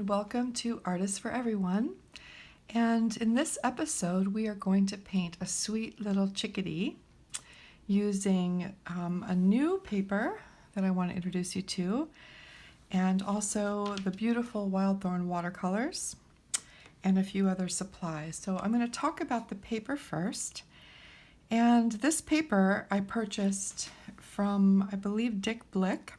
and welcome to Artists for Everyone. And in this episode, we are going to paint a sweet little chickadee using a new paper that I want to introduce you to, and also the beautiful wild thorn watercolors and a few other supplies. So I'm going to talk about the paper first. And this paper I purchased from, I believe, Dick Blick.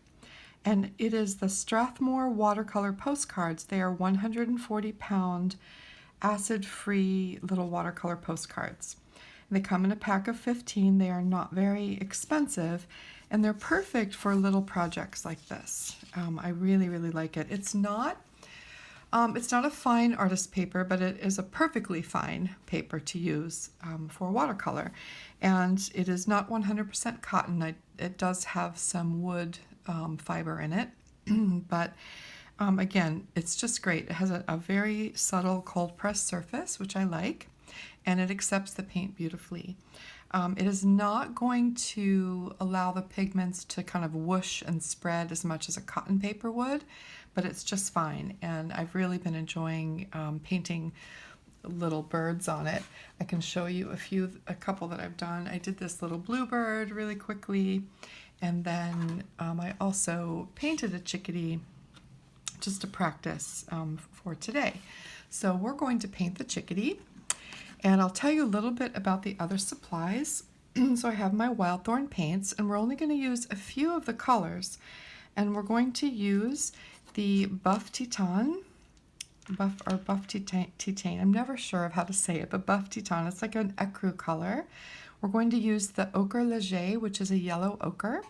And it is the Strathmore watercolor postcards. They are 140-pound acid-free little watercolor postcards. And they come in a pack of 15. They are not very expensive, and they're perfect for little projects like this. I really, really like it. It's not a fine artist paper, but it is a perfectly fine paper to use for watercolor. And it is not 100% cotton. It does have some wood fiber in it, but again, it's just great. It has a very subtle cold press surface, which I like, and it accepts the paint beautifully. It is not going to allow the pigments to kind of whoosh and spread as much as a cotton paper would, but it's just fine, and I've really been enjoying painting little birds on it. I can show you a couple that I've done. I did this little bluebird really quickly, and then I also painted a chickadee just to practice for today. So we're going to paint the chickadee, and I'll tell you a little bit about the other supplies. So I have my wild thorn paints, and we're only going to use a few of the colors, and we're going to use the buff titane. I'm never sure of how to say it, but buff titane. It's like an ecru color. We're going to use the ochre léger, which is a yellow ochre.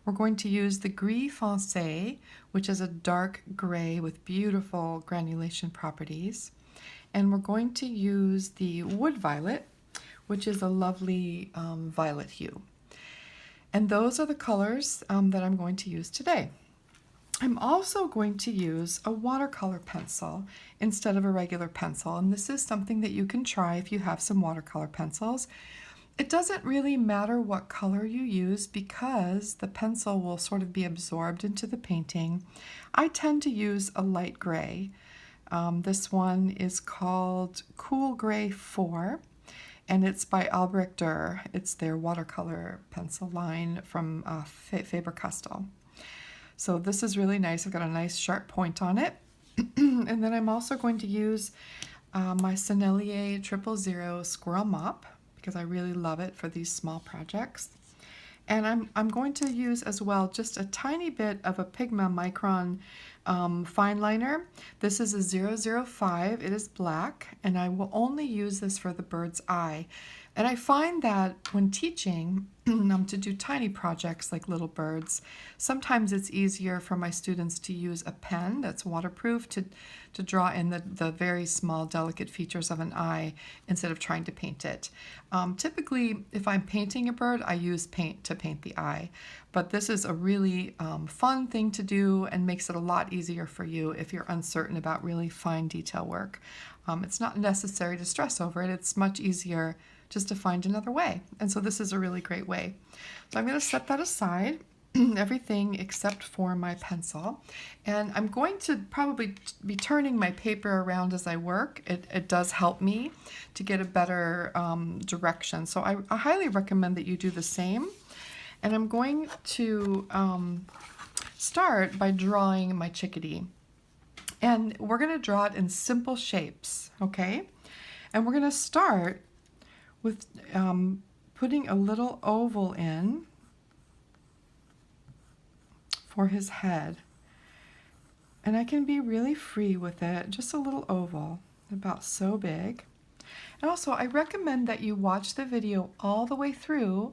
We're going to use the gris foncé, which is a dark gray with beautiful granulation properties. And we're going to use the wood violet, which is a lovely violet hue. And those are the colors that I'm going to use today. I'm also going to use a watercolor pencil instead of a regular pencil, and this is something that you can try if you have some watercolor pencils. It doesn't really matter what color you use because the pencil will sort of be absorbed into the painting. I tend to use a light gray. This one is called Cool Gray 4, and it's by Albrecht Dürer. It's their watercolor pencil line from Faber-Castell. So this is really nice. I've got a nice sharp point on it. And then I'm also going to use my Cinelli 000 Squirrel Mop because I really love it for these small projects. And I'm going to use as well just a tiny bit of a Pigma Micron fine liner. This is a 005. It is black, and I will only use this for the bird's eye. And I find that when teaching to do tiny projects like little birds, sometimes it's easier for my students to use a pen that's waterproof to draw in the very small, delicate features of an eye instead of trying to paint it. Typically, if I'm painting a bird, I use paint to paint the eye. But this is a really fun thing to do and makes it a lot easier for you if you're uncertain about really fine detail work. It's not necessary to stress over it. It's much easier just to find another way. And so this is a really great way. So I'm going to set that aside, everything except for my pencil. And I'm going to probably be turning my paper around as I work. It does help me to get a better direction. So I highly recommend that you do the same. And I'm going to start by drawing my chickadee. And we're going to draw it in simple shapes, okay? And we're going to start with putting a little oval in for his head. And I can be really free with it, just a little oval, about so big. And also, I recommend that you watch the video all the way through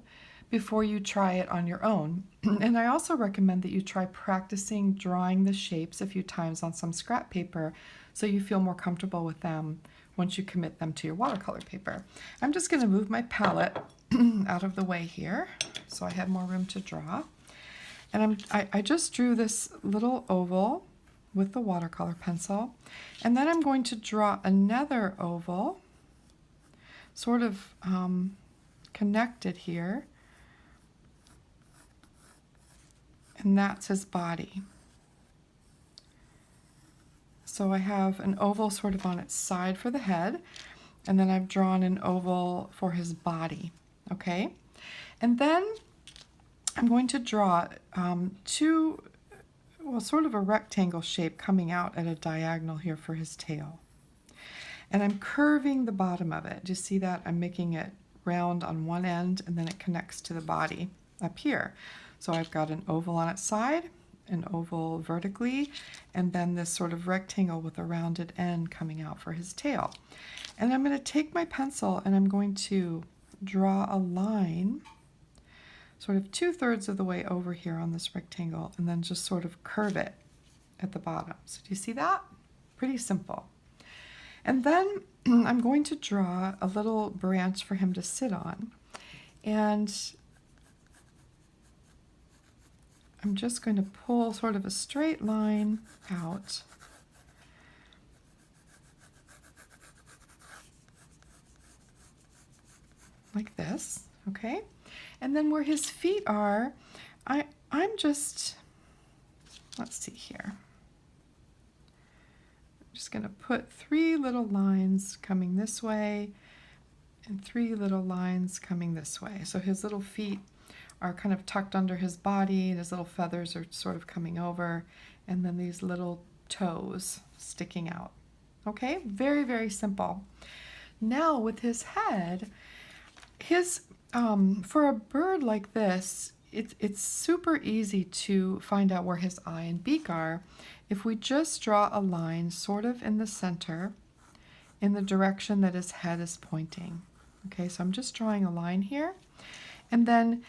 before you try it on your own. And I also recommend that you try practicing drawing the shapes a few times on some scrap paper so you feel more comfortable with them once you commit them to your watercolor paper. I'm just going to move my palette out of the way here so I have more room to draw. And I just drew this little oval with the watercolor pencil, and then I'm going to draw another oval sort of connected here, and that's his body. So I have an oval sort of on its side for the head, and then I've drawn an oval for his body, okay? And then I'm going to draw sort of a rectangle shape coming out at a diagonal here for his tail. And I'm curving the bottom of it. Do you see that? I'm making it round on one end, and then it connects to the body up here. So I've got an oval on its side, an oval vertically, and then this sort of rectangle with a rounded end coming out for his tail. And I'm going to take my pencil and I'm going to draw a line sort of 2/3 of the way over here on this rectangle, and then just sort of curve it at the bottom. So do you see that? Pretty simple. And then I'm going to draw a little branch for him to sit on, and I'm just going to pull sort of a straight line out like this, okay? And then where his feet are, I'm just, let's see here. I'm just going to put 3 little lines coming this way and 3 little lines coming this way. So his little feet are kind of tucked under his body, and his little feathers are sort of coming over, and then these little toes sticking out. Okay, very, very simple. Now with his head, for a bird like this, it's super easy to find out where his eye and beak are if we just draw a line sort of in the center in the direction that his head is pointing. Okay, so I'm just drawing a line here, and then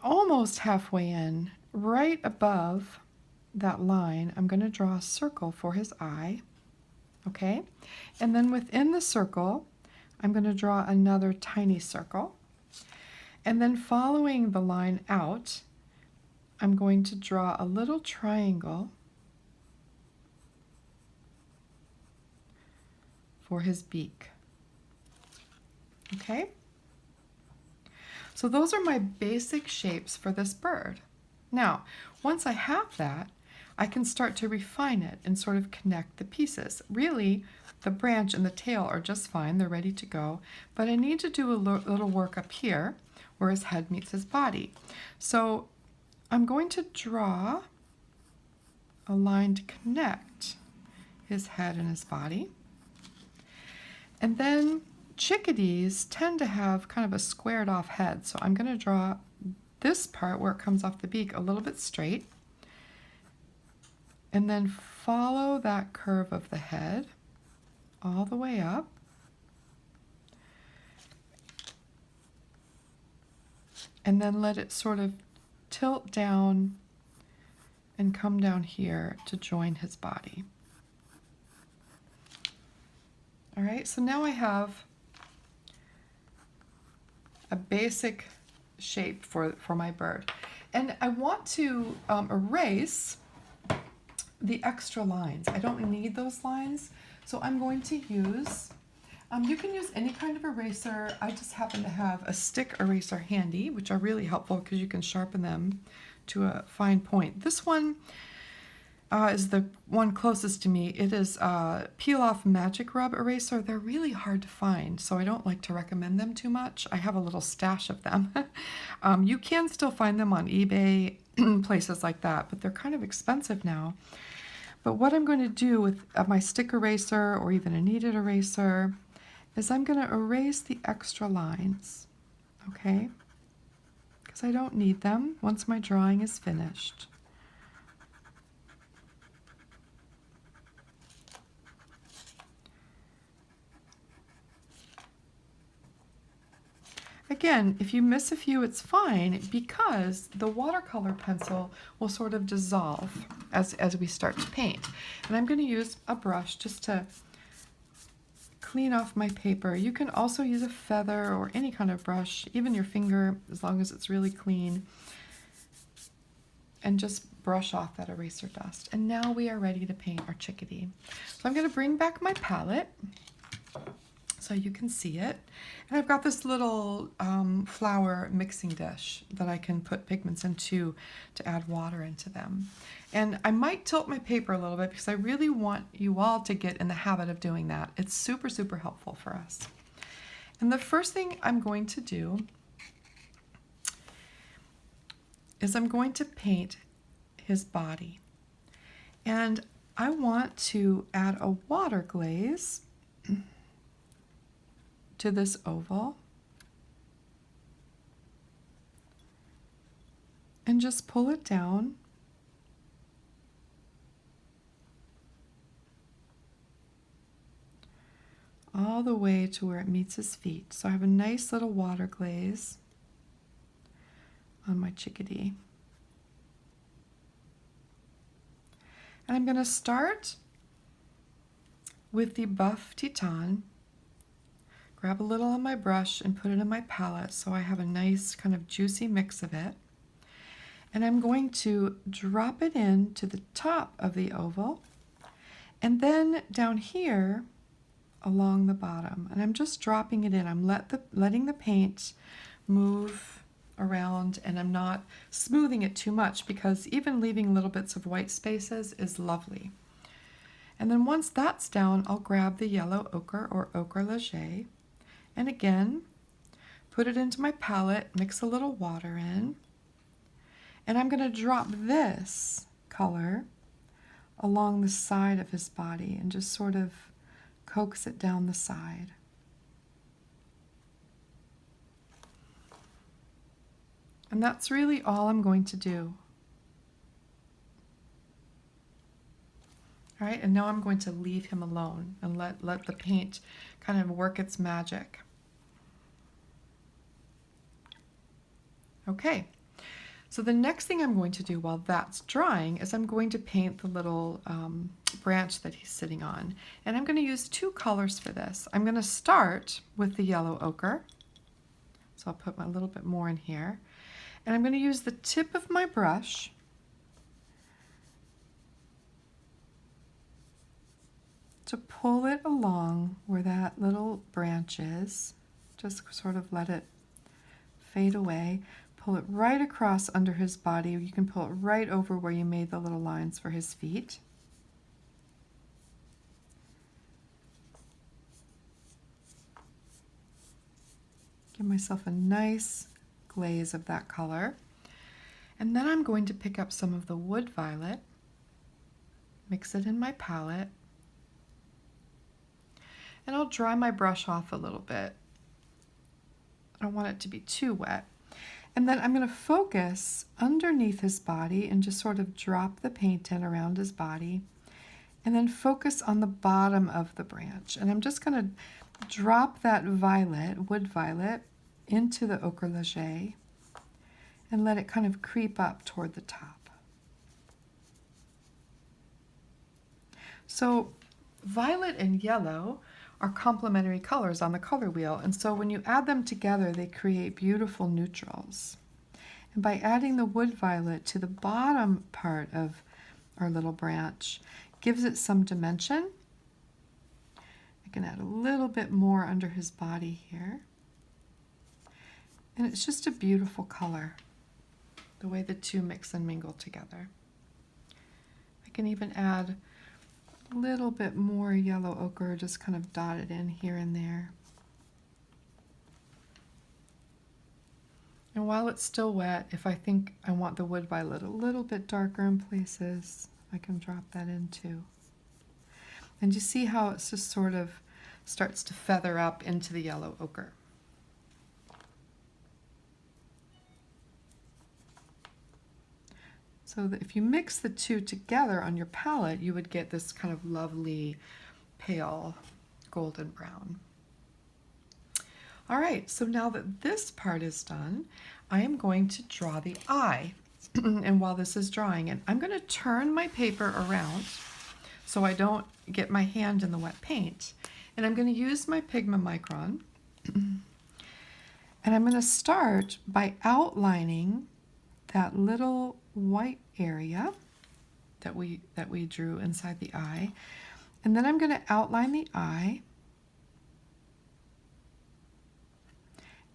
almost halfway in, right above that line, I'm going to draw a circle for his eye. Okay, and then within the circle, I'm going to draw another tiny circle. And then following the line out, I'm going to draw a little triangle for his beak. Okay? So those are my basic shapes for this bird. Now, once I have that, I can start to refine it and sort of connect the pieces. Really, the branch and the tail are just fine. They're ready to go. But I need to do a little work up here where his head meets his body. So I'm going to draw a line to connect his head and his body. And then chickadees tend to have kind of a squared off head. So I'm going to draw this part where it comes off the beak a little bit straight. And then follow that curve of the head all the way up. And then let it sort of tilt down and come down here to join his body. All right, so now I have a basic shape for my bird. And I want to erase the extra lines. I don't need those lines, so I'm going to use, you can use any kind of eraser. I just happen to have a stick eraser handy, which are really helpful because you can sharpen them to a fine point. This one is the one closest to me. It is Peel Off Magic Rub eraser. They're really hard to find, so I don't like to recommend them too much. I have a little stash of them. You can still find them on eBay, places like that, but they're kind of expensive now. But what I'm going to do with my stick eraser or even a kneaded eraser is I'm going to erase the extra lines, okay? Because I don't need them once my drawing is finished. Again, if you miss a few, it's fine because the watercolor pencil will sort of dissolve as we start to paint. And I'm going to use a brush just to clean off my paper. You can also use a feather or any kind of brush, even your finger, as long as it's really clean. And just brush off that eraser dust. And now we are ready to paint our chickadee. So I'm going to bring back my palette. so you can see it. And I've got this little flower mixing dish that I can put pigments into to add water into them. And I might tilt my paper a little bit because I really want you all to get in the habit of doing that. It's super, super helpful for us. And the first thing I'm going to do is I'm going to paint his body. And I want to add a water glaze to this oval and just pull it down all the way to where it meets his feet. So I have a nice little water glaze on my Chickadee. And I'm going to start with the buff Titan. Grab a little on my brush and put it in my palette so I have a nice kind of juicy mix of it. And I'm going to drop it in to the top of the oval and then down here along the bottom. And I'm just dropping it in. I'm letting the paint move around, and I'm not smoothing it too much because even leaving little bits of white spaces is lovely. And then once that's down, I'll grab the yellow ochre or ochre léger, and again, put it into my palette, mix a little water in, and I'm going to drop this color along the side of his body and just sort of coax it down the side. And that's really all I'm going to do. All right, and now I'm going to leave him alone and let the paint kind of work its magic. Okay, so the next thing I'm going to do while that's drying is I'm going to paint the little branch that he's sitting on. And I'm going to use two colors for this. I'm going to start with the yellow ochre. So I'll put a little bit more in here. And I'm going to use the tip of my brush to pull it along where that little branch is. Just sort of let it fade away. Pull it right across under his body. You can pull it right over where you made the little lines for his feet. Give myself a nice glaze of that color. And then I'm going to pick up some of the wood violet, mix it in my palette, and I'll dry my brush off a little bit. I don't want it to be too wet. And then I'm going to focus underneath his body and just sort of drop the paint in around his body, and then focus on the bottom of the branch. And I'm just going to drop that violet, wood violet, into the ochre léger and let it kind of creep up toward the top. So violet and yellow are complementary colors on the color wheel, and so when you add them together they create beautiful neutrals. And by adding the wood violet to the bottom part of our little branch, gives it some dimension. I can add a little bit more under his body here. And it's just a beautiful color, the way the two mix and mingle together. I can even add a little bit more yellow ochre, just kind of dotted in here and there. And while it's still wet, if I think I want the wood violet a little bit darker in places, I can drop that in too. And you see how it's just sort of starts to feather up into the yellow ochre. So that if you mix the two together on your palette, you would get this kind of lovely pale golden brown. All right, so now that this part is done, I am going to draw the eye. And while this is drying, and I'm going to turn my paper around so I don't get my hand in the wet paint. And I'm going to use my Pigma Micron. And I'm going to start by outlining that little white area that we drew inside the eye. And then I'm going to outline the eye.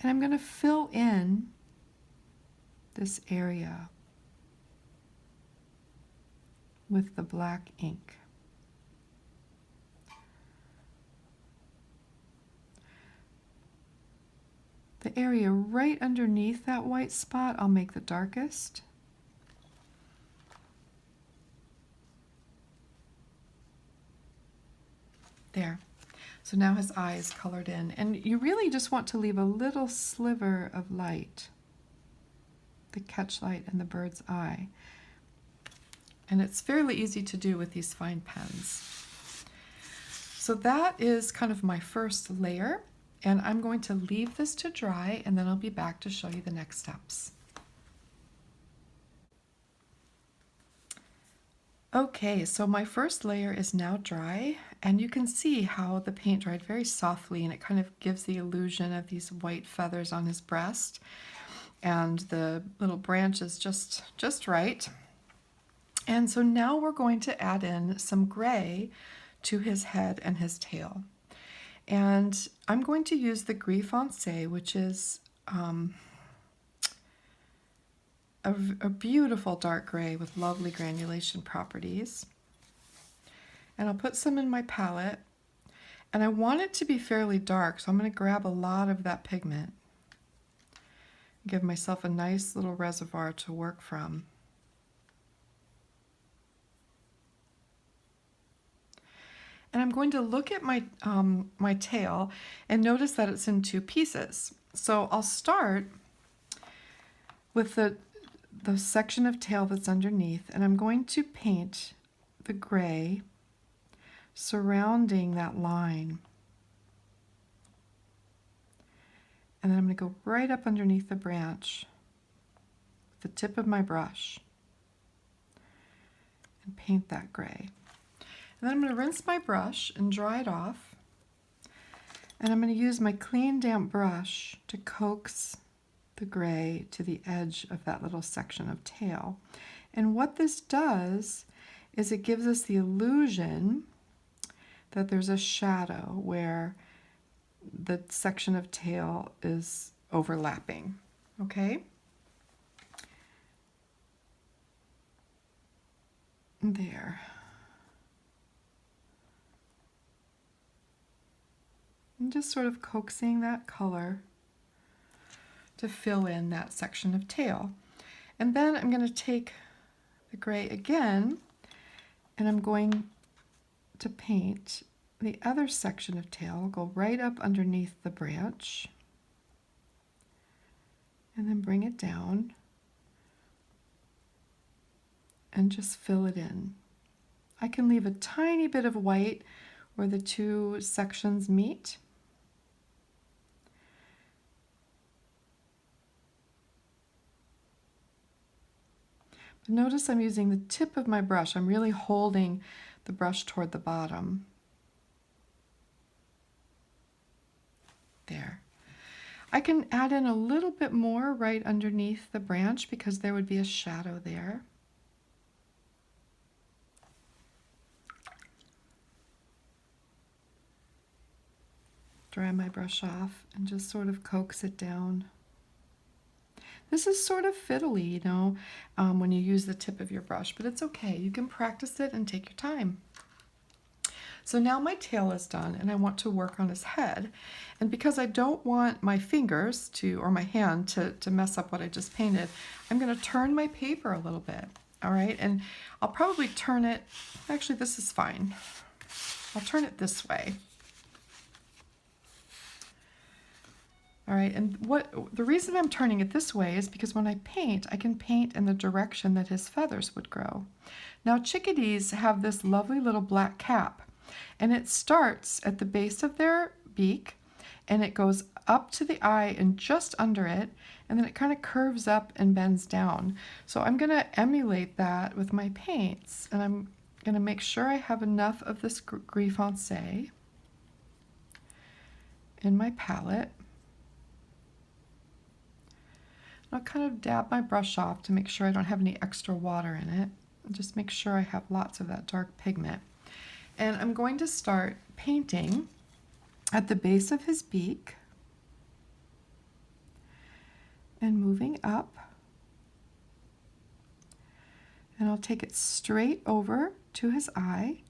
And I'm going to fill in this area with the black ink. The area right underneath that white spot, I'll make the darkest. There. So now his eye is colored in. And you really just want to leave a little sliver of light, the catch light in the bird's eye. And it's fairly easy to do with these fine pens. So that is kind of my first layer. And I'm going to leave this to dry, and then I'll be back to show you the next steps. Okay, so my first layer is now dry, and you can see how the paint dried very softly, and it kind of gives the illusion of these white feathers on his breast, and the little branches just right. And so now we're going to add in some gray to his head and his tail. And I'm going to use the gris foncé, which is a beautiful dark gray with lovely granulation properties. And I'll put some in my palette. And I want it to be fairly dark, so I'm going to grab a lot of that pigment. Give myself a nice little reservoir to work from. And I'm going to look at my, my tail and notice that it's in two pieces. So I'll start with the section of tail that's underneath, and I'm going to paint the gray surrounding that line. And then I'm going to go right up underneath the branch with the tip of my brush and paint that gray. And then I'm going to rinse my brush and dry it off. And I'm going to use my clean, damp brush to coax the gray to the edge of that little section of tail. And what this does is it gives us the illusion that there's a shadow where the section of tail is overlapping. Okay? There. And just sort of coaxing that color to fill in that section of tail. And then I'm going to take the gray again, and I'm going to paint the other section of tail. I'll go right up underneath the branch and then bring it down and just fill it in. I can leave a tiny bit of white where the two sections meet. But notice I'm using the tip of my brush. I'm really holding the brush toward the bottom. There. I can add in a little bit more right underneath the branch because there would be a shadow there. Dry my brush off and just sort of coax it down. This is sort of fiddly, you know, when you use the tip of your brush, but it's okay. You can practice it and take your time. So now my tail is done, and I want to work on his head. And because I don't want my fingers or my hand to mess up what I just painted, I'm going to turn my paper a little bit, all right? And I'll probably turn it, actually this is fine. I'll turn it this way. All right, and the reason I'm turning it this way is because when I paint, I can paint in the direction that his feathers would grow. Now, chickadees have this lovely little black cap, and it starts at the base of their beak, and it goes up to the eye and just under it, and then it kind of curves up and bends down. So I'm going to emulate that with my paints, and I'm going to make sure I have enough of this gris foncé in my palette. I'll kind of dab my brush off to make sure I don't have any extra water in it. And just make sure I have lots of that dark pigment. And I'm going to start painting at the base of his beak. and moving up. And I'll take it straight over to his eye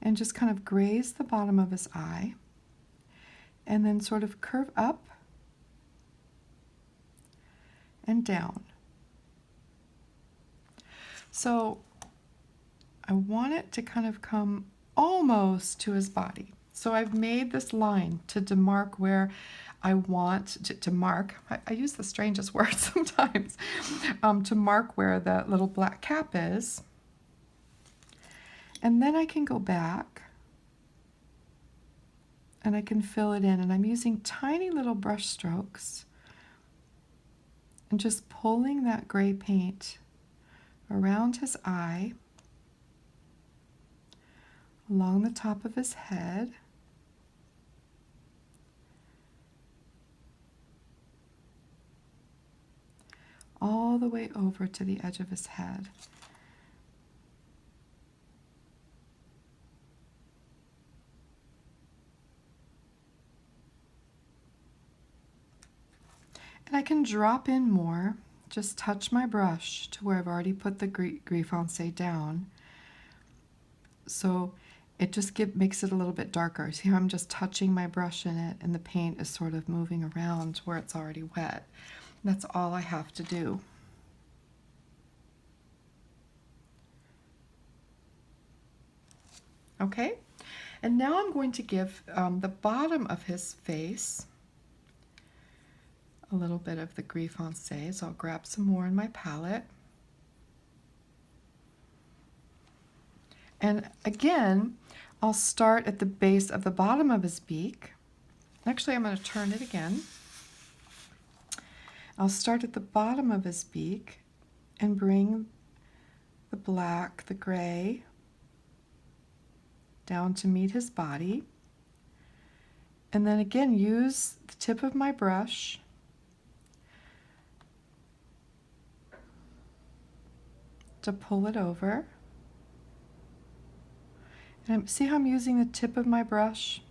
and just kind of graze the bottom of his eye, and then sort of curve up and down. So I want it to kind of come almost to his body. So I've made this line to demark where I want to mark. I use the strangest words sometimes, to mark where the little black cap is. And then I can go back and I can fill it in. And I'm using tiny little brush strokes and just pulling that gray paint around his eye, along the top of his head, all the way over to the edge of his head. And I can drop in more, just touch my brush to where I've already put the gris foncé down. So it just makes it a little bit darker. See how I'm just touching my brush in it and the paint is sort of moving around where it's already wet. That's all I have to do. Okay, and now I'm going to give the bottom of his face a little bit of the gris foncé. So I'll grab some more in my palette. And again, I'll start at the base of the bottom of his beak. Actually, I'm going to turn it again. I'll start at the bottom of his beak and bring the black, the gray, down to meet his body. And then again, use the tip of my brush to pull it over. And see how I'm using the tip of my brush?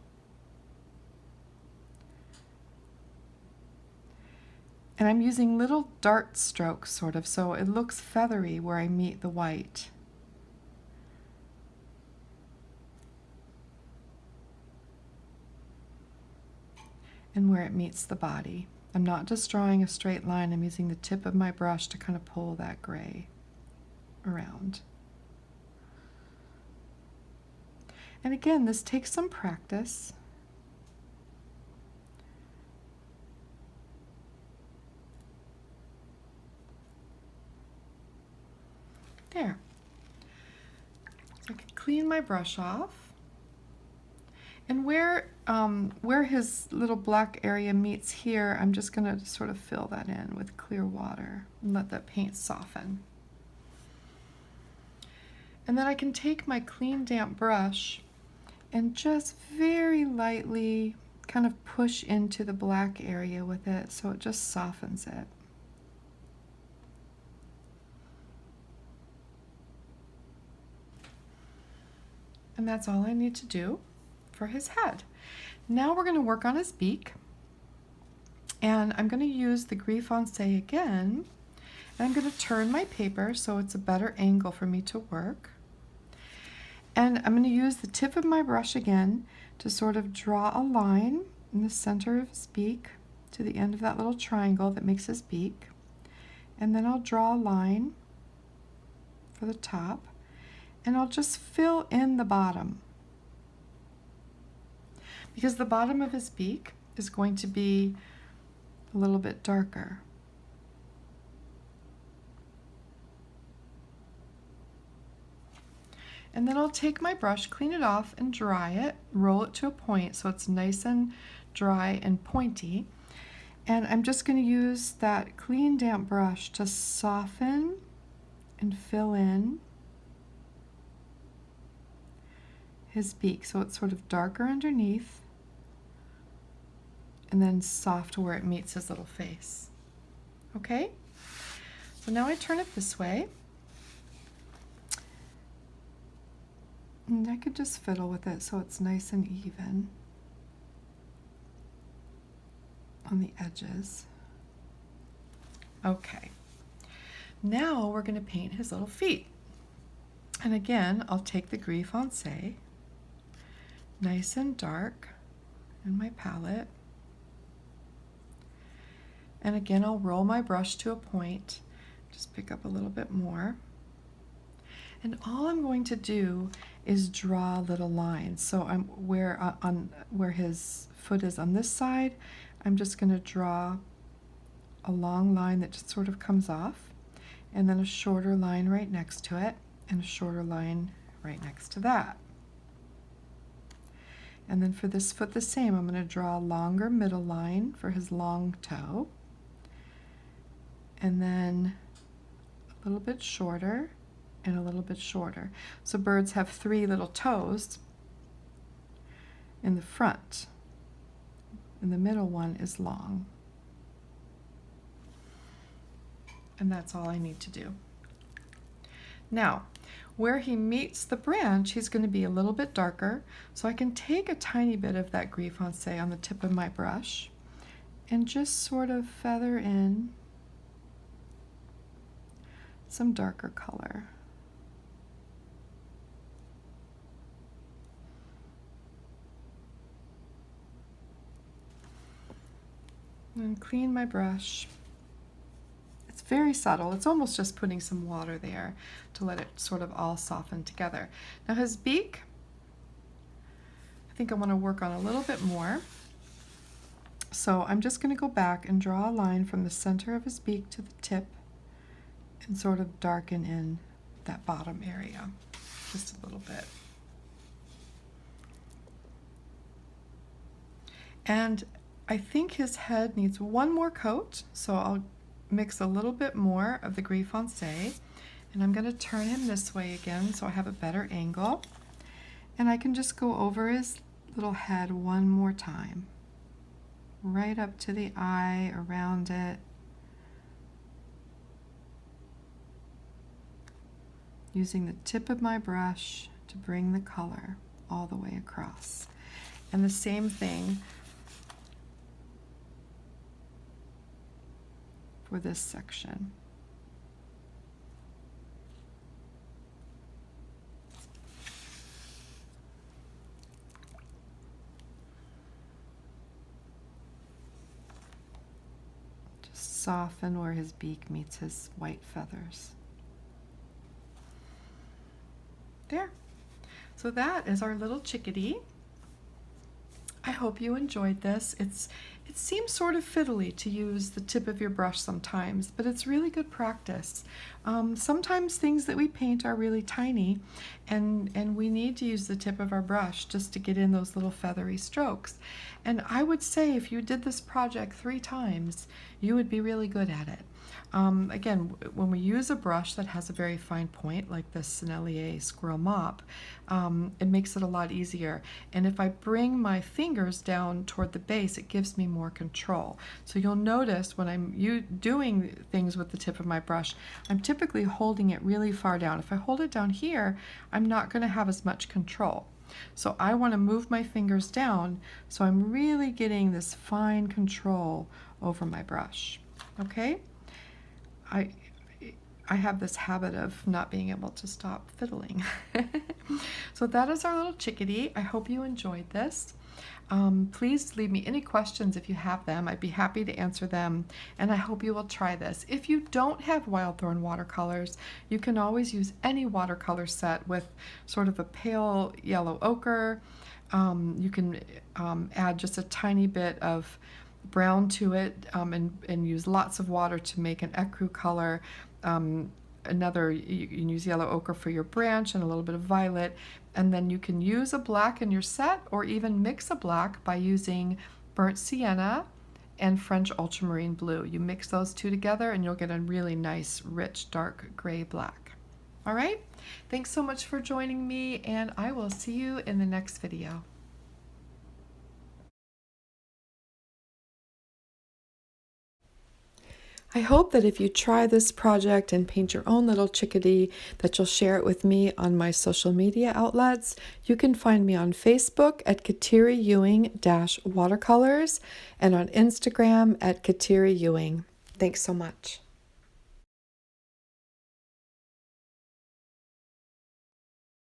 And I'm using little dart strokes, sort of, so it looks feathery where I meet the white. And where it meets the body. I'm not just drawing a straight line, I'm using the tip of my brush to kind of pull that gray around. And again, this takes some practice. There. I can clean my brush off. And where his little black area meets here, I'm just going to sort of fill that in with clear water and let that paint soften. And then I can take my clean, damp brush and just very lightly kind of push into the black area with it so it just softens it. And that's all I need to do for his head. Now we're going to work on his beak. And I'm going to use the gris foncé again. And I'm going to turn my paper so it's a better angle for me to work. And I'm going to use the tip of my brush again to sort of draw a line in the center of his beak to the end of that little triangle that makes his beak. And then I'll draw a line for the top. And I'll just fill in the bottom. Because the bottom of his beak is going to be a little bit darker. And then I'll take my brush, clean it off, and dry it, roll it to a point so it's nice and dry and pointy. And I'm just going to use that clean, damp brush to soften and fill in his beak so it's sort of darker underneath and then soft where it meets his little face. Okay? So now I turn it this way. And I could just fiddle with it so it's nice and even on the edges. Okay, now we're going to paint his little feet. And again, I'll take the gris foncé, nice and dark in my palette. And again, I'll roll my brush to a point, just pick up a little bit more. And all I'm going to do is draw little lines. So I'm where his foot is on this side, I'm just going to draw a long line that just sort of comes off, and then a shorter line right next to it, and a shorter line right next to that. And then for this foot the same, I'm going to draw a longer middle line for his long toe, and then a little bit shorter and a little bit shorter. So birds have 3 little toes in the front, and the middle one is long. And that's all I need to do. Now, where he meets the branch, he's going to be a little bit darker, so I can take a tiny bit of that gris foncé on the tip of my brush and just sort of feather in some darker color. And clean my brush. It's very subtle. It's almost just putting some water there to let it sort of all soften together. Now his beak, I think I want to work on a little bit more. So I'm just going to go back and draw a line from the center of his beak to the tip and sort of darken in that bottom area just a little bit. And I think his head needs one more coat, so I'll mix a little bit more of the gris foncé, and I'm going to turn him this way again so I have a better angle, and I can just go over his little head one more time, right up to the eye, around it, using the tip of my brush to bring the color all the way across. And the same thing for this section. Just soften where his beak meets his white feathers. There. So that is our little chickadee. I hope you enjoyed this. It seems sort of fiddly to use the tip of your brush sometimes, but it's really good practice. Sometimes things that we paint are really tiny, and we need to use the tip of our brush just to get in those little feathery strokes. And I would say if you did this project 3 times, you would be really good at it. Again, when we use a brush that has a very fine point, like the cinelli squirrel mop, it makes it a lot easier. And if I bring my fingers down toward the base, it gives me more control. So you'll notice when I'm doing things with the tip of my brush, I'm typically holding it really far down. If I hold it down here, I'm not going to have as much control. So I want to move my fingers down so I'm really getting this fine control over my brush. Okay? I have this habit of not being able to stop fiddling. So that is our little chickadee. I hope you enjoyed this. Please leave me any questions if you have them. I'd be happy to answer them, and I hope you will try this. If you don't have wild thorn watercolors, you can always use any watercolor set with sort of a pale yellow ochre. You can add just a tiny bit of brown to it and use lots of water to make an ecru color. You can use yellow ochre for your branch and a little bit of violet, and then you can use a black in your set or even mix a black by using burnt sienna and French ultramarine blue. You mix those 2 together and you'll get a really nice rich dark gray black. All right, thanks so much for joining me, and I will see you in the next video. I hope that if you try this project and paint your own little chickadee, that you'll share it with me on my social media outlets. You can find me on Facebook at Kateri Ewing-Watercolors and on Instagram at Kateri Ewing. Thanks so much.